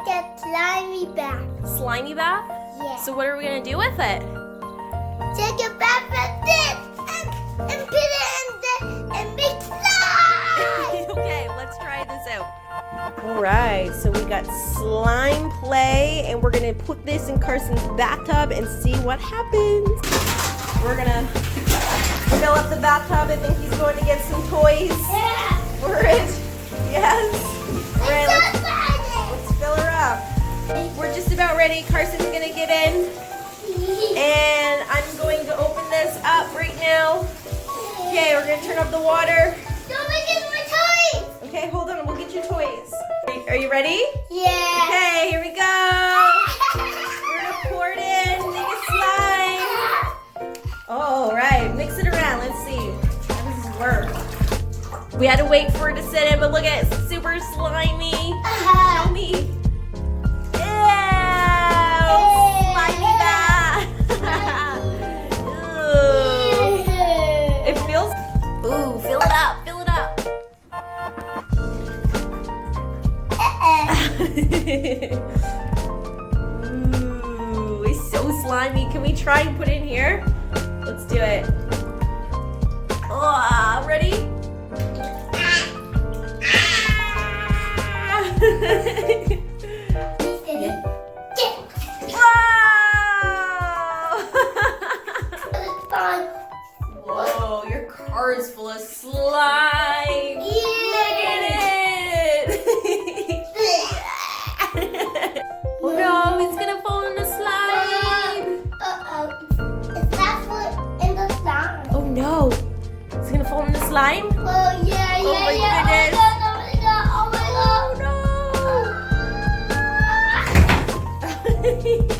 a slimy bath. Slimy bath? Yeah. So what are we gonna do with it? Take a bath like this and put it in and make slime. Okay, let's try this out. All right, so we got slime play, and we're gonna put this in Carson's bathtub and see what happens. We're gonna fill up the bathtub. I think he's going to get some toys for it. Yes. All right, let's fill her up. We're just about ready. Carson's gonna get in, and I'm going to open this up right now. Okay, we're gonna turn up the water. Don't make it my toys. Okay, hold on. We'll get you toys. Are you ready? Yeah. Okay, here we go. We're gonna pour it in. Make it slime. All right, mix it around. Let's see how does this work. We had to wait for it to sit in, but look at it. It's super slimy. Show me. Ew! Slimy bath. Ooh. It feels. Ooh, fill it up. Fill it up. Ooh, it's so slimy. Can we try and put it in here? Let's do it. Oh, ready? Whoa, your car is full of slime. Look at it. Oh no, it's gonna fall in the slime. Is that foot in the slime? Oh no, it's gonna fall in the slime? Oh yeah, Oh my goodness. Oh my god, oh my god, oh my god. Oh no.